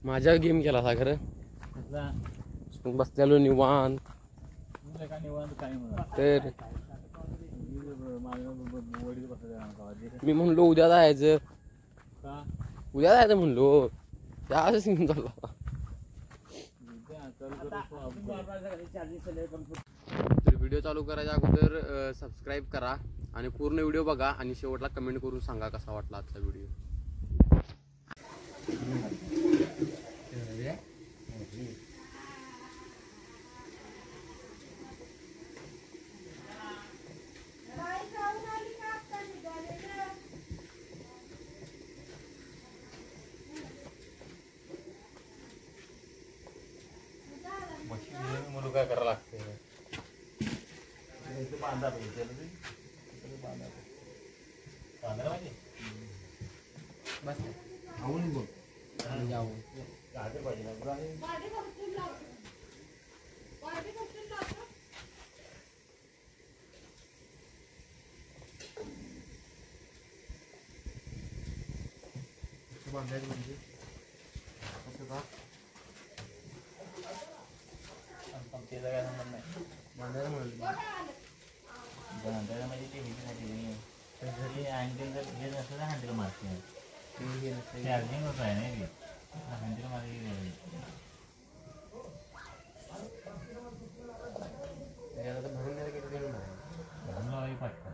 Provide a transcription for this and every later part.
माझ्या गेम केला सा खरं बसलेलो निवांत तर मी म्हणलो उद्या जायचं उद्या जायचं म्हणलो त्या सीन चालला तर व्हिडिओ चालू करायच्या अगोदर सबस्क्राईब करा आणि पूर्ण व्हिडिओ बघा आणि शेवटला कमेंट करून सांगा कसा वाटला आजचा व्हिडिओ. काय करावं लागते बांधा पाहिजे बस आवून बघ जाऊन पाहिजे बांधायचं म्हणजे कसं का काय नंबर नाही बांधायला बांधायला म्हणजे ते घरी हँडल जर हे नसलं तर हँडल मारते चार्जिंग होत आहे नाही हँडल मारली भरून द्यायला किती भरून लावावी पाठवा.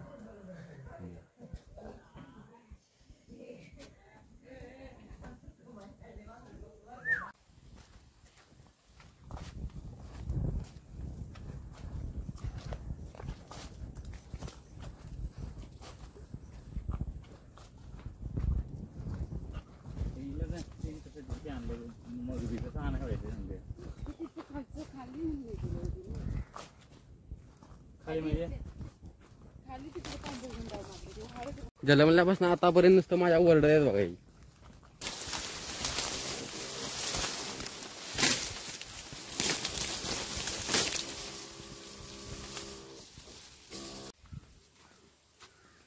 जन्मल्यापासून आतापर्यंत नुसतं माझ्या ओरडा आहेत बघा.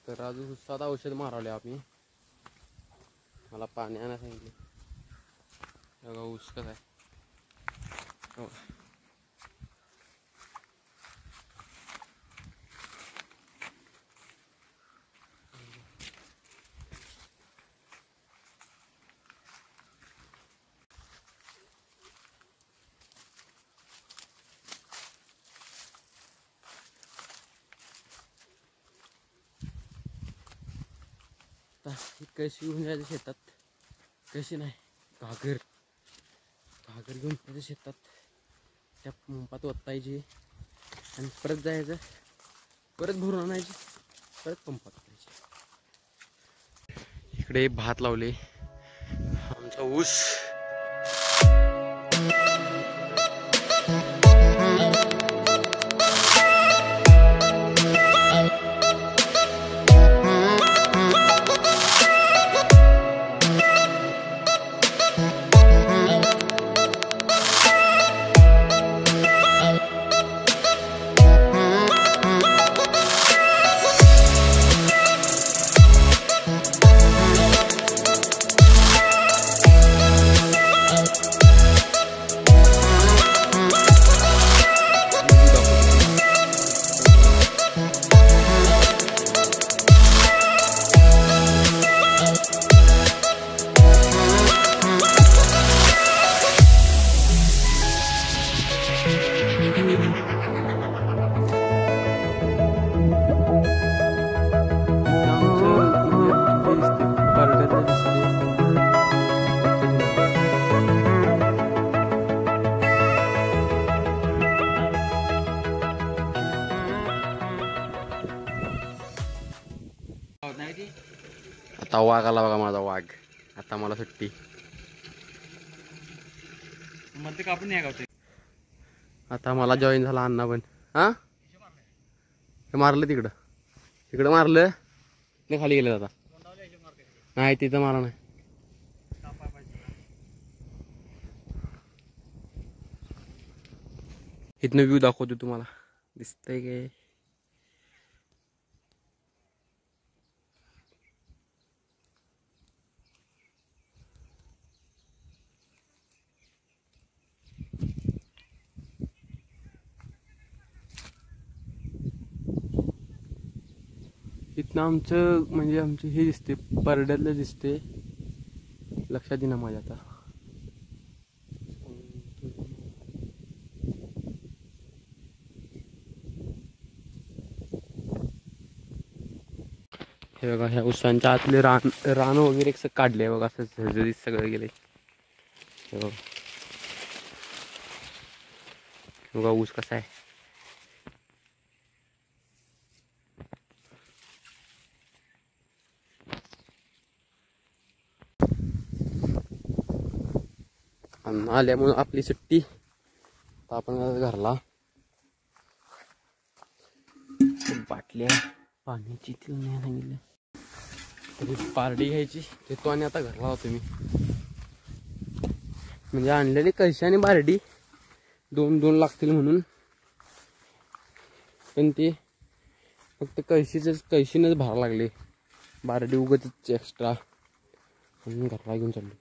तर अजून साधा औषध मारवले आम्ही. मला पाणी आणायला सांगितले. बघा ऊस कसा आहे. कशी घेऊन जायचं शेतात कशी नाही घागर घेऊन त्याच्या शेतात त्या पंपात ओतायची आणि परत जायचं परत भरून आणायची परत पंपात ओतायची. इकडे भात लावले आमचा ऊस. आता वाघ आला बघा माझा वाघ. आता मला सुट्टी मध्ये कापून नाही गावते. आता मला जॉईन झाला अण्णा पण. हा हे मारलं तिकडं मारलं नाही खाली गेलं. आता नाही तिथं मारा नाही. इथनं व्ह्यू दाखवतो तुम्हाला दिसतंय काय. आमचं म्हणजे आमचे हे दिसते परड्यातलं दिसते, लक्षात येईना माझ्या आता. हे बघा ह्या उसांच्या आतले रान वगैरे असं काढले बघा, असं झरझरीत सगळं गेले. हे बघा ऊस कसा आहे. आल्यामुळं आपली सुट्टी. आता आपण घरला बाटल्या पाण्याची ती नाही सांगितलं तरी पारडी घ्यायची ते तो, आणि आता घरला होतो मी. म्हणजे आणलेली कळशी आणि बारडी दोन लागतील म्हणून, पण ते फक्त कळशीनंच भरावं लागले. बारडी उगाच एक्स्ट्रा म्हणून घरला घेऊन चाललो.